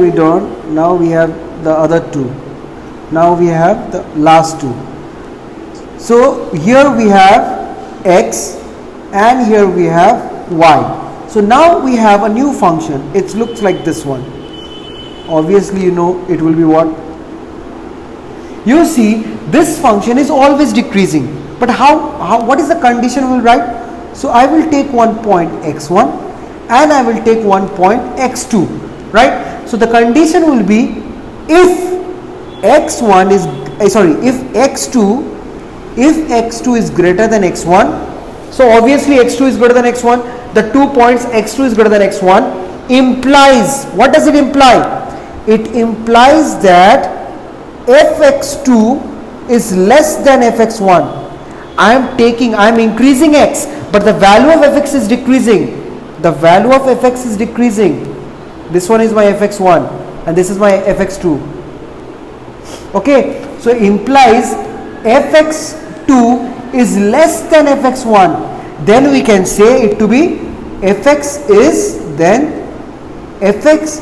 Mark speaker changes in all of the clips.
Speaker 1: we don't. Now we have the other two. Now we have the last two. So here we have x and here we have y. So now we have a new function. It looks like this one. Obviously you know it will be what? You see this function is always decreasing. But what is the condition we will write? So I will take one point x1 and I will take one point x2, right? So the condition will be if x1 is if x2 is greater than x1. So obviously x2 is greater than x1. The 2 points x2 is greater than x1 implies, what does it imply? It implies that fx2 is less than fx1. I am increasing x, but the value of fx is decreasing. The value of fx is decreasing. This one is my fx1 and this is my fx2. Okay, so it implies fx2 is less than fx1. Then we can say it to be fx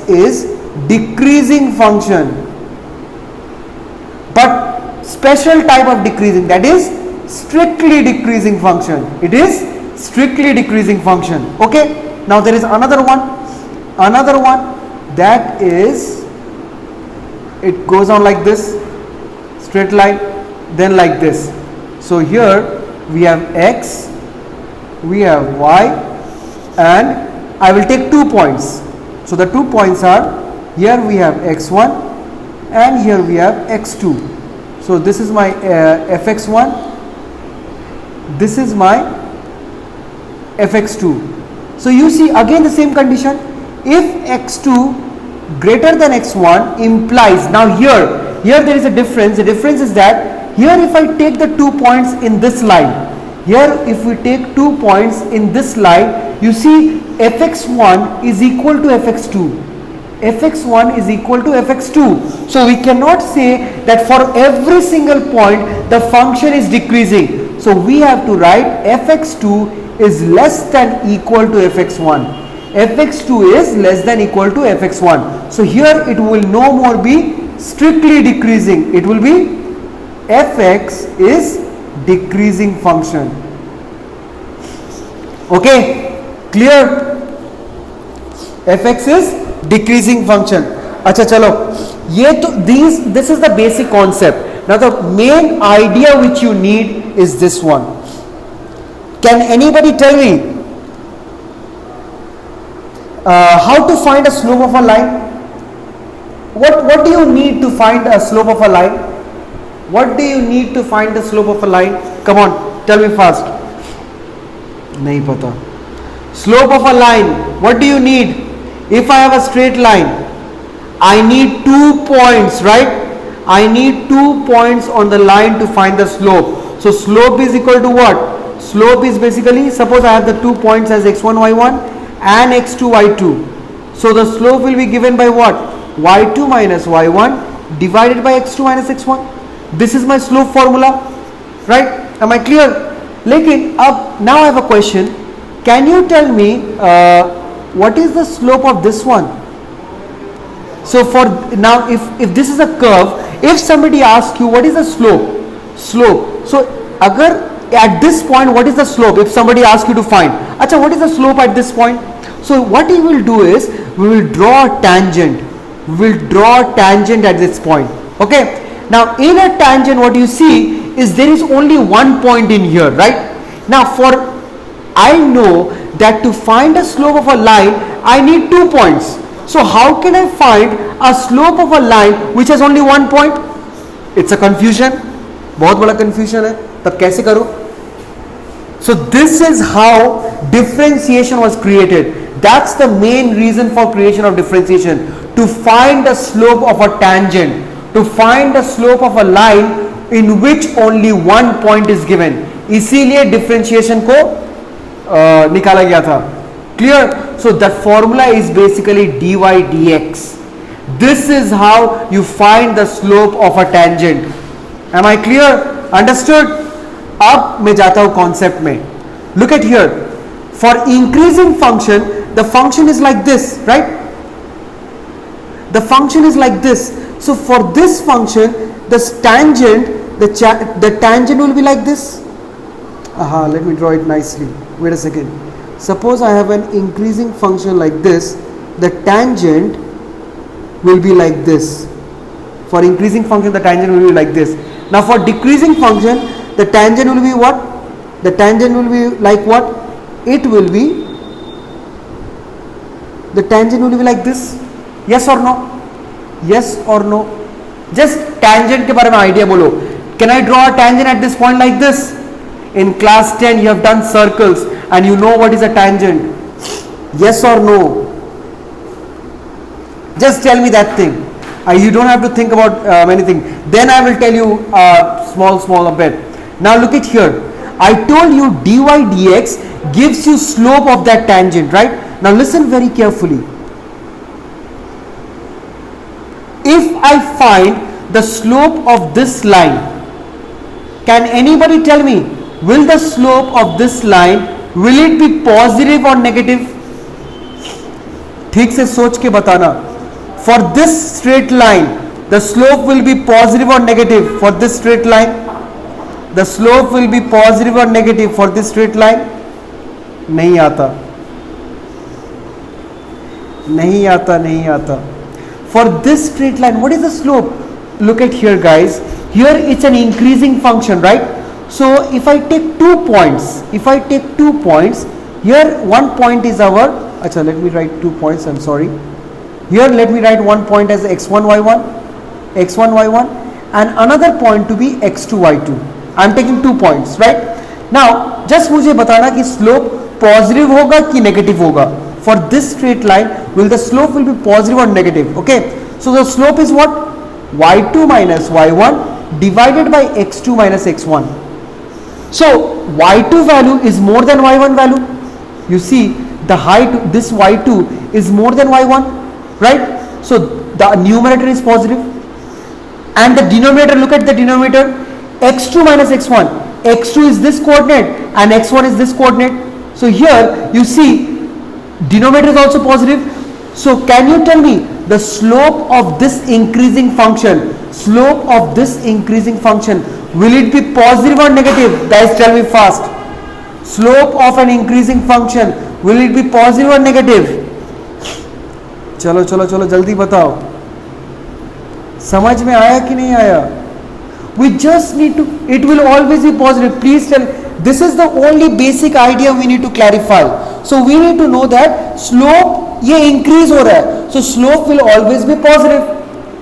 Speaker 1: is decreasing function, but special type of decreasing, that is strictly decreasing function. It is strictly decreasing function. Okay, now there is another one that is, it goes on like this, straight line, then like this. So here we have x, we have y, and I will take 2 points. So the 2 points are, here we have x1 and here we have x2. So this is my fx1, this is my fx2. So you see again the same condition. If x2 greater than x1 implies, now here there is a difference. The difference is that here if I take the 2 points in this line, here if we take 2 points in this line, you see fx1 is equal to fx2. fx1 is equal to fx2. So we cannot say that for every single point the function is decreasing. So we have to write fx2 is less than equal to fx1. fx2 is less than equal to fx1. So here it will no more be strictly decreasing. It will be fx is decreasing function. Okay, clear? fx is decreasing function. अच्छा चलो, ये तो this is the basic concept. Now the main idea which you need is this one. Can anybody tell me how to find a slope of a line? What do you need to find a slope of a line? What do you need to find the slope of a line? Come on, tell me fast. नहीं पता. Slope of a line. What do you need? If I have a straight line, I need 2 points, right? I need 2 points on the line to find the slope. So slope is equal to what? Slope is basically, suppose I have the 2 points as x1, y1 and x2, y2. So the slope will be given by what? y2 minus y1 divided by x2 minus x1. This is my slope formula, right? Am I clear? Lekin, now I have a question. Can you tell me what is the slope of this one? So for now, if this is a curve, if somebody asks you what is the slope, so agar at this point what is the slope, if somebody asks you to find, acha, what is the slope at this point? So what we will do is we will draw a tangent. We will draw a tangent at this point. Okay. Now in a tangent what you see is there is only one point in here, right? Now I know that to find a slope of a line I need 2 points. So how can I find a slope of a line which has only 1 point? It's a confusion. बहुत बड़ा confusion है. तब कैसे करो? So this is how differentiation was created. That's the main reason for creation of differentiation. To find the slope of a tangent. To find the slope of a line in which only 1 point is given. इसीलिए differentiation को निकाला गया था. Clear? So that formula is basically dy dx. This is how you find the slope of a tangent. Am I clear? Understood? अब मैं जाता हूँ concept में. Look at here. For increasing function, the function is like this, right? the function is like this. So for this function, the tangent, the tangent will be like this. Let me draw it nicely. Wait a second. Suppose I have an increasing function like this, the tangent will be like this. For increasing function, the tangent will be like this. Now for decreasing function, the tangent will be what? The tangent will be like what? It will be, the tangent will be like this. Yes or no? Yes or no? Just tangent के बारे में idea बोलो. Can I draw a tangent at this point like this? In class 10 you have done circles and you know what is a tangent. Yes or no? Just tell me that thing. You don't have to think about many things. Then I will tell you small a bit. Now look at here. I told you dy dx gives you slope of that tangent, right? Now listen very carefully. If I find the slope of this line, can anybody tell me, will the slope of this line, will it be positive or negative? ठीक से सोच के बताना. For this straight line, the slope will be positive or negative? For this straight line, the slope will be positive or negative for this straight line? नहीं आता, नहीं आता, नहीं आता. For this straight line, what is the slope? Look at here, guys. Here it's an increasing function, right? So if I take 2 points, here one point is our, let me write 2 points, I'm sorry. Here let me write one point as x1 y1 and another point to be x2 y2. I'm taking 2 points, right? Now just मुझे बताना कि slope positive होगा कि negative होगा. For this straight line, will the slope will be positive or negative? Okay, so the slope is what? y2 minus y1 divided by x2 minus x1. So y2 value is more than y1 value. You see the height, this y2 is more than y1, right? So the numerator is positive and the denominator, look at the denominator, x2 minus x1. x2 is this coordinate and x1 is this coordinate. So here you see denominator is also positive. So can you tell me the slope of this increasing function, will it be positive or negative? Guys, tell me fast. Slope of an increasing function, will it be positive or negative? चलो चलो चलो जल्दी बताओ. समझ में आया कि नहीं आया? We just need to, it will always be positive. Please tell, this is the only basic idea we need to clarify. So we need to know that slope ये increase हो रहा है, so slope will always be positive.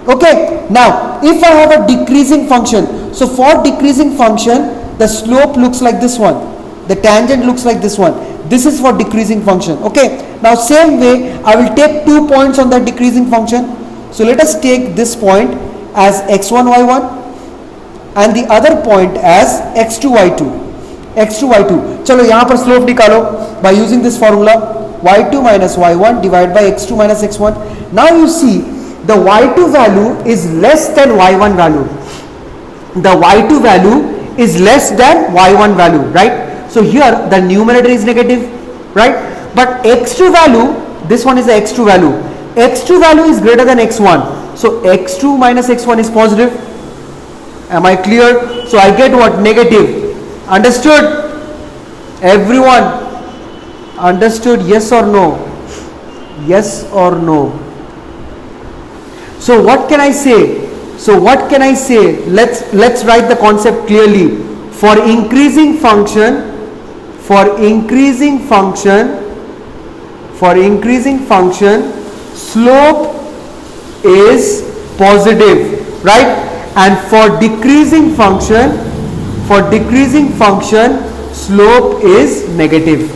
Speaker 1: Okay, now if I have a decreasing function, so for decreasing function the slope looks like this one, the tangent looks like this one. This is for decreasing function. Okay, now same way I will take 2 points on that decreasing function. So let us take this point as x1 y1 and the other point as x2 y2. चलो यहाँ पर slope निकालो by using this formula, y2 minus y1 divided by x2 minus x1. Now you see the y2 value is less than y1 value. The y2 value is less than y1 value, right? So here the numerator is negative, right? But x2 value, this one is the x2 value. x2 value is greater than x1. So x2 minus x1 is positive. Am I clear? So I get what? Negative. Understood? Everyone understood? Yes or no? Yes or no? So what can I say? Let's write the concept clearly. For increasing function, slope is positive, right? And for decreasing function, slope is negative.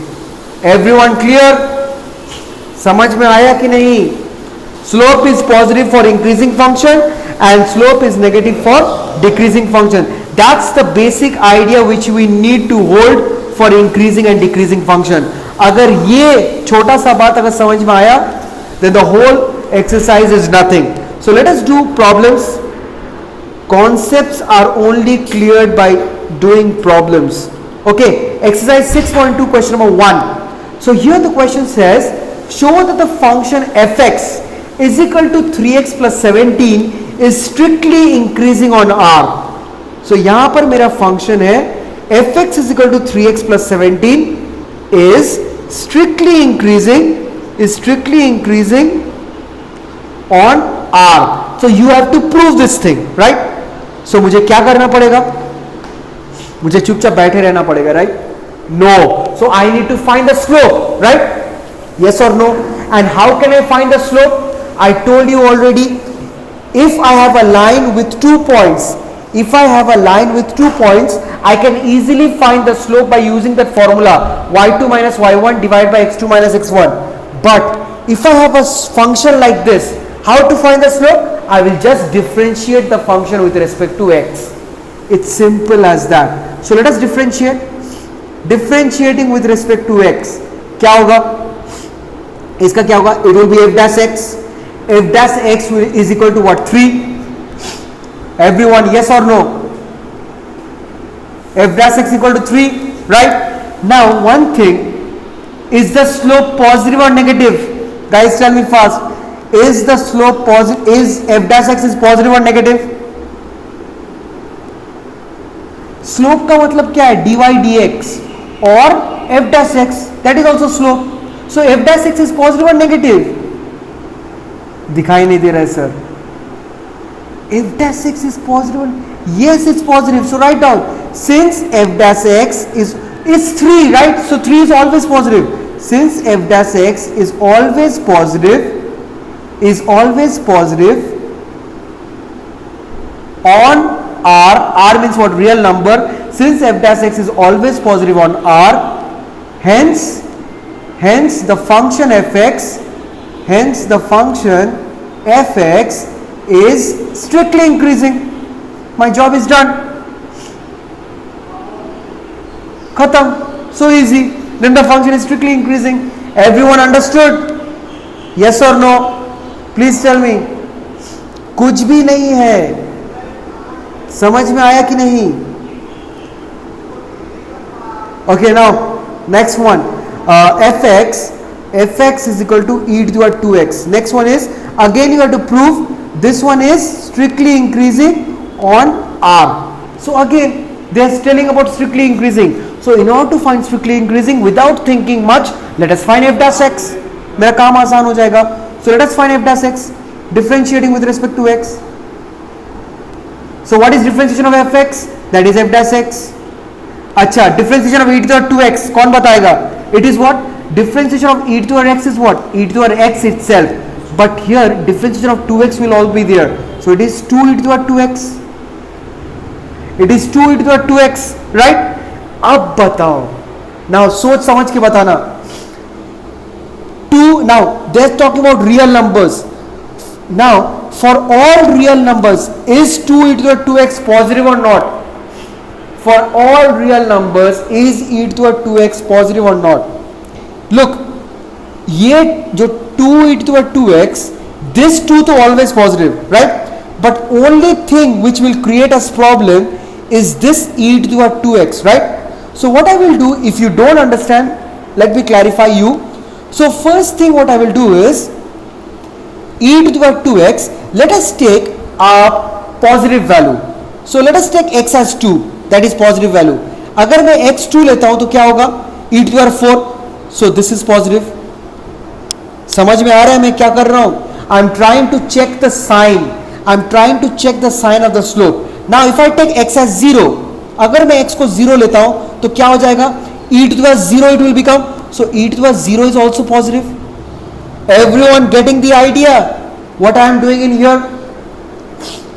Speaker 1: Everyone clear? समझ में आया कि नहीं? Slope is positive for increasing function and slope is negative for decreasing function. That's the basic idea which we need to hold for increasing and decreasing function. अगर ये छोटा सा बात अगर समझ में आया, then the whole exercise is nothing. So let us do problems. Concepts are only cleared by doing problems. Okay, exercise 6.2 question number 1. So here the question says, show that the function fx is equal to 3x plus 17 is strictly increasing on R. So यहां पर मेरा function है fx is equal to 3x plus 17 is strictly increasing on R. So you have to prove this thing, right? So मुझे क्या करना पड़ेगा? मुझे चुपचाप बैठे रहना पड़ेगा, right? No. So I need to find the slope, right? Yes or no? And how can I find the slope? I told you already, if I have a line with 2 points, I can easily find the slope by using that formula y2 minus y1 divided by x2 minus x1. But if I have a function like this, how to find the slope? I will just differentiate the function with respect to x. It's simple as that. So let us differentiate. Differentiating with respect to x, क्या होगा? इसका क्या होगा? It will be f dash x. F dash x is equal to what? 3. Everyone, yes or no? F dash x equal to 3, right? Now one thing, is the slope positive or negative? Guys, tell me fast. Is the slope positive? Is f dash x is positive or negative? Slope का मतलब क्या है? dy dx or f dash x, that is also slope. So f dash x is positive or negative? दिखाई नहीं दे रहा है sir. F dash x is positive. Yes, it's positive. So write down, since f dash x is 3, right? So 3 is always positive. Since f dash x is always positive on R. R means what? Real number. Since f dash x is always positive on R, hence the function fx is strictly increasing. My job is done. Khatam. So easy. Then the function is strictly increasing. Everyone understood? Yes or no? Please tell me. कुछ भी नहीं है. समझ में आया कि नहीं? Okay, now next one. fx is equal to e to the power 2x. Next one is, again you have to prove this one is strictly increasing on R. So again they are telling about strictly increasing. So in order to find strictly increasing without thinking much, let us find f dash x. मेरा काम आसान हो जाएगा. So let us find f dash x, differentiating with respect to x. So what is differentiation of fx? That is f dash x. अच्छा, differentiation of e to the power 2x कौन बताएगा? It is what? Differentiation of e to the power x is what? E to the power x itself. But here differentiation of 2x will all be there. So it is 2 e to the power 2x. It is 2 e to the power 2x, right? अब बताओ. Now सोच समझ के बताना. 2, now they are talking about real numbers. Now for all real numbers, is 2 e to the power 2x positive or not? For all real numbers, is e to the power 2x positive or not? Look, ये जो 2 e to the power 2x, this 2 तो always positive, right? But only thing which will create us problem is this e to the power 2x, right? So what I will do, if you don't understand, let me clarify you. So first thing what I will do is, e to the power 2x, let us take a positive value. So let us take x as 2, that is positive value. अगर मैं x2 लेता हूं तो क्या होगा? e to the power 4. So this is positive. समझ में आ रहा है मैं क्या कर रहा हूं? I am trying to check the sign. I am trying to check the sign of the slope. Now if I take x as 0, अगर मैं x को 0 लेता हूं तो क्या हो जाएगा? e to the power 0 it will become. So e to the power 0 is also positive. Everyone getting the idea what I am doing in here?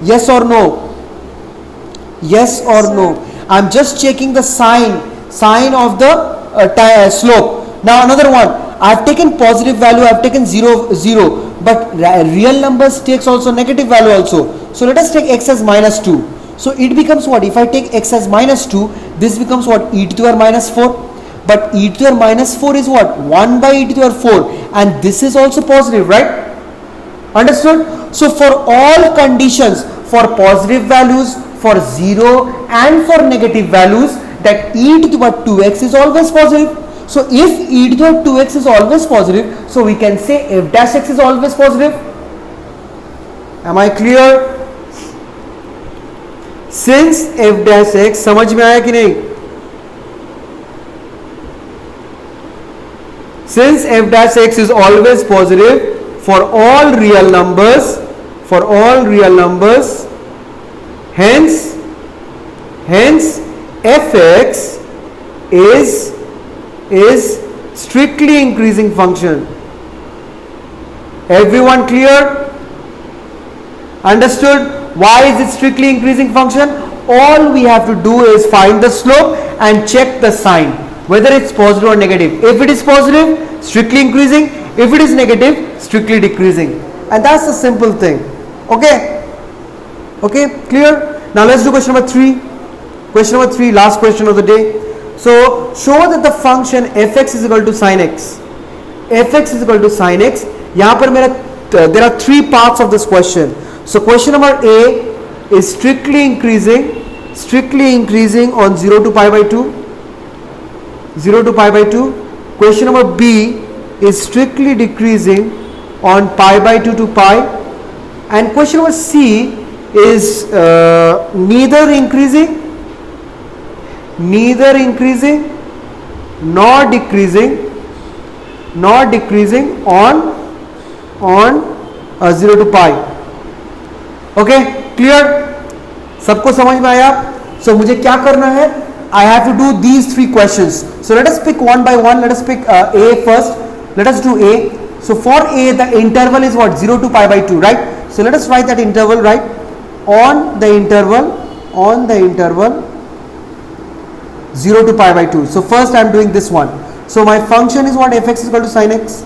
Speaker 1: Yes or no? Yes or no? I am just checking the sign of the slope. Now another one, I have taken positive value, I have taken 0, but real numbers takes also negative value also. So let us take x as minus 2. So it becomes what? If I take x as minus 2, this becomes what? E to the power minus 4. But e to the power minus 4 is what? 1 by e to the power 4. And this is also positive, right? Understood? So for all conditions, for positive values, for 0 and for negative values, that e to the power 2x is always positive. So if e to the power 2x is always positive, so we can say f dash x is always positive. Am I clear? Since f dash x, समझ में आया कि नहीं? Since f dash x is always positive for all real numbers, hence fx is strictly increasing function. Everyone clear? Understood? Why is it strictly increasing function? All we have to do is find the slope and check the sign, whether it's positive or negative. If it is positive, strictly increasing. If it is negative, strictly decreasing. And that's the simple thing. Okay? Okay, clear? Now let's do question number 3. Question number 3, last question of the day. So show that the function fx is equal to sin x. fx is equal to sin x. यहाँ पर मेरा there are 3 parts of this question. So question number A is strictly increasing on 0 to pi by 2. 0 to pi by 2. Question number B is strictly decreasing on pi by 2 to pi. And question number C is neither increasing nor decreasing on 0 to pi. Okay, clear? सबको समझ में आया? सो मुझे क्या करना है? I have to do these 3 questions. So let us pick one by one. Let us pick A first. Let us do A. So for A, the interval is what? 0 to pi by 2, right? So let us write that interval, right? On the interval 0 to pi by 2. So first I am doing this one. So my function is what? Fx is equal to sin x.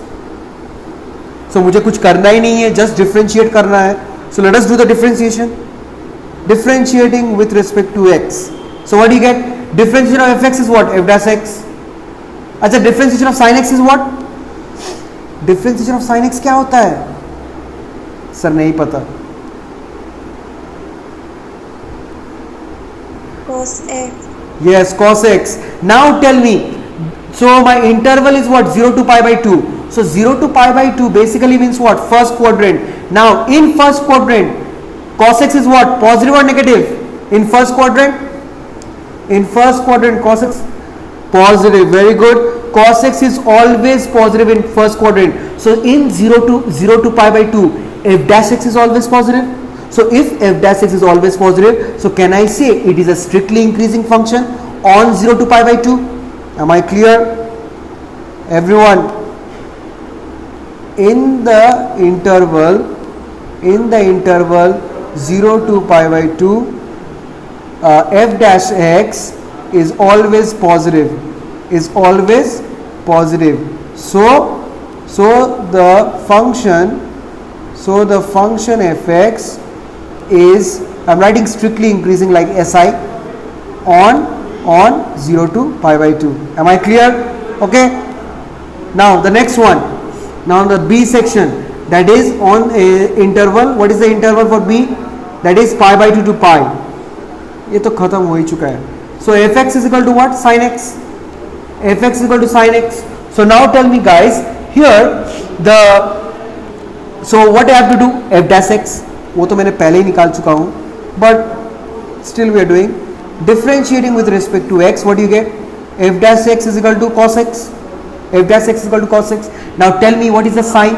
Speaker 1: So मुझे कुछ करना ही नहीं है, just differentiate करना है. So let us do the differentiation. Differentiating with respect to x. So what do you get? Differentiation of fx is what? F dash x. अच्छा, differentiation of sin x is what? Differentiation of sin x क्या होता है? Sir नहीं पता.
Speaker 2: Cos x.
Speaker 1: Yes, cos x. Now tell me. So my interval is what? 0 to pi by 2. So 0 to pi by 2 basically means what? First quadrant. Now in first quadrant, cos x is what? Positive or negative? In first quadrant? In first quadrant, cos x positive. Very good. Cos x is always positive in first quadrant. So in 0 to pi by 2, f dash x is always positive. So if f dash x is always positive, so can I say it is a strictly increasing function on 0 to pi by 2? Am I clear? Everyone? In the interval 0 to pi by 2, f dash x is always positive. So the function fx is, I'm writing strictly increasing like si on 0 to pi by 2. Am I clear? Okay. Now the next one. Now the B section, that is on a interval. What is the interval for B? That is pi by 2 to pi. ये तो खत्म हो ही चुका है. So fx is equal to what? Sin x. Fx is equal to sin x. So now tell me guys, here so what I have to do? F dash x. वो तो मैंने पहले ही निकाल चुका हूँ. But still we are doing differentiating with respect to x. What do you get? F dash x is equal to cos x. F dash x is equal to cos x. Now tell me what is the sign.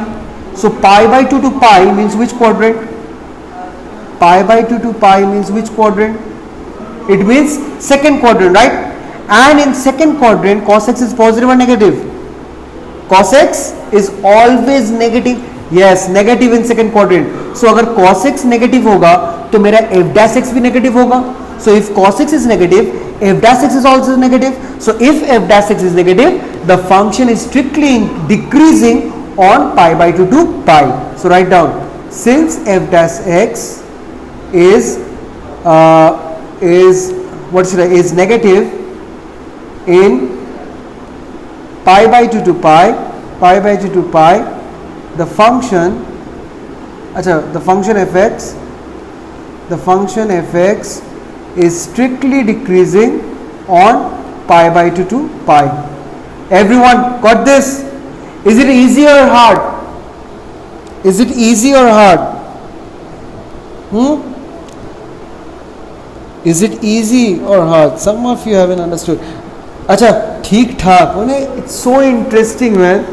Speaker 1: So pi by 2 to pi means which quadrant? Pi by 2 to pi means which quadrant? It means second quadrant, right? And in second quadrant, cos x is positive or negative? Cos x is always negative. Yes, negative in second quadrant. So अगर cos x negative होगा तो मेरा f dash x भी negative होगा. So if cos x is negative, f dash x is also negative. So if f dash x is negative, the function is strictly decreasing on pi by 2 to pi. So write down, since f dash x is negative in pi by 2 to pi, the function fx is strictly decreasing on pi by 2 to pi. Everyone got this? Is it easy or hard? Is it easy or hard? Is it easy or hard? Some of you haven't understood. अच्छा ठीक ठाक मैंने it's so interesting man.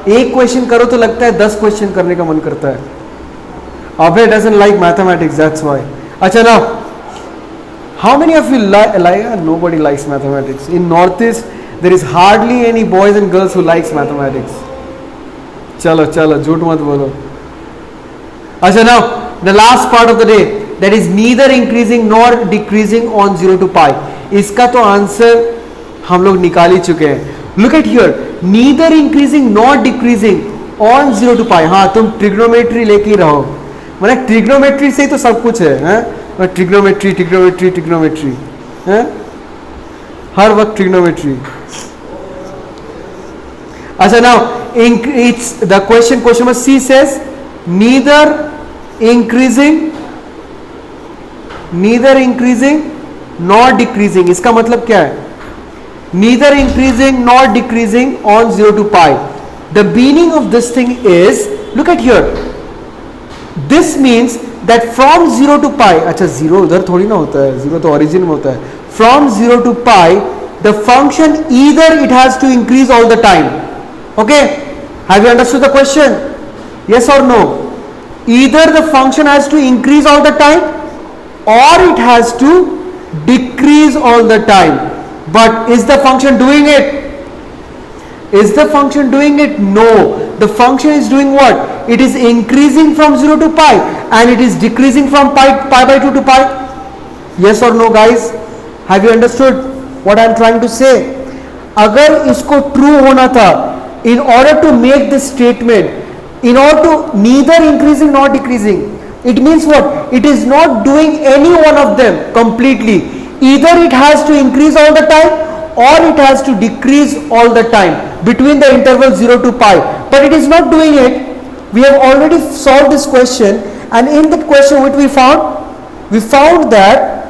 Speaker 1: एक question करो तो लगता है 10 question करने का मन करता है. Abhay doesn't like mathematics, that's why. अच्छा now, how many of you like? Nobody likes mathematics. In Northeast, there is hardly any boys and girls who likes mathematics. चलो चलो झूठ मत बोलो. अच्छा now, the last part of the day, that is neither increasing nor decreasing on 0 to pi. इसका तो answer हम लोग निकाल ही चुके हैं. Look at here, neither increasing nor decreasing on 0 to pi. हाँ तुम ट्रिग्नोमेट्री लेके ही रहो. मतलब ट्रिग्नोमेट्री से ही तो सब कुछ है. ट्रिग्नोमेट्री ट्रिग्नोमेट्री ट्रिग्नोमेट्री हर वक्त ट्रिग्नोमेट्री. अच्छा now it's the question number C says neither increasing nor decreasing. इसका मतलब क्या है? Neither increasing nor decreasing on 0 to pi. The meaning of this thing is, look at here, this means that from 0 to pi, अच्छा 0 उधर थोड़ी ना होता है, 0 तो origin में होता है. From 0 to pi, the function either it has to increase all the time. Okay, have you understood the question? Yes or no? Either the function has to increase all the time or it has to decrease all the time. But is the function doing it? Is the function doing it? No. The function is doing what? It is increasing from 0 to pi and it is decreasing from pi by 2 to pi. Yes or no guys? Have you understood what I am trying to say? अगर इसको true होना था, in order to make this statement, in order to neither increasing nor decreasing, it means what? It is not doing any one of them completely. Either it has to increase all the time or it has to decrease all the time between the interval 0 to pi. But it is not doing it. We have already solved this question, and in that question what we found? We found that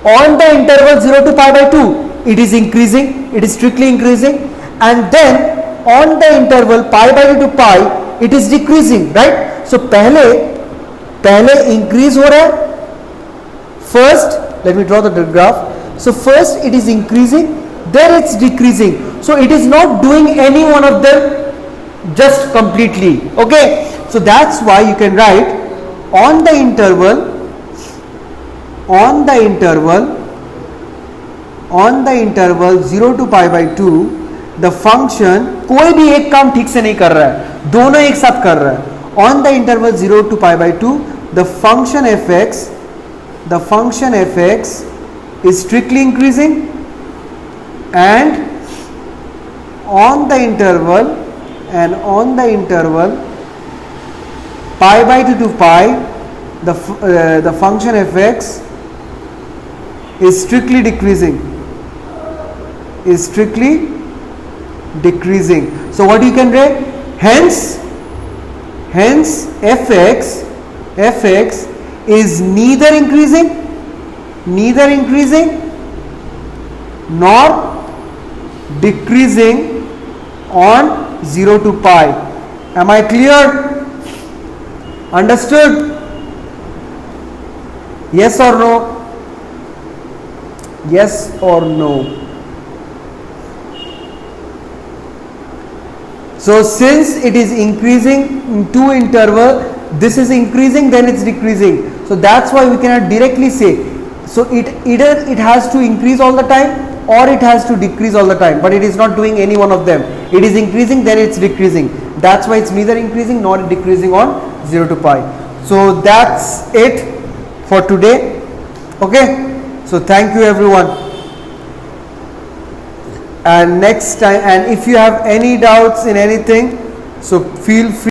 Speaker 1: on the interval 0 to pi by 2, it is increasing, it is strictly increasing, and then on the interval pi by 2 to pi, it is decreasing, right? So पहले increase हो रहा है. First, let me draw the graph. So first it is increasing, then it's decreasing. So it is not doing any one of them just completely. Okay, so that's why you can write on the interval 0 to pi by 2, the function कोई भी एक काम ठीक से नहीं कर रहा है, दोनों एक साथ कर रहा है. On the interval 0 to pi by 2, the function fx is strictly increasing, and on the interval pi by 2 to pi, the function fx is strictly decreasing. So what you can write? Hence fx is neither increasing nor decreasing on 0 to pi. Am I clear? Understood? Yes or no? Yes or no? So since it is increasing in two interval, this is increasing, then it's decreasing. So that's why we cannot directly say. So either it has to increase all the time or it has to decrease all the time, but it is not doing any one of them. It is increasing, then it's decreasing. That's why it's neither increasing nor decreasing on 0 to pi. So that's it for today. Okay, so thank you everyone, and next time, and if you have any doubts in anything, so feel free.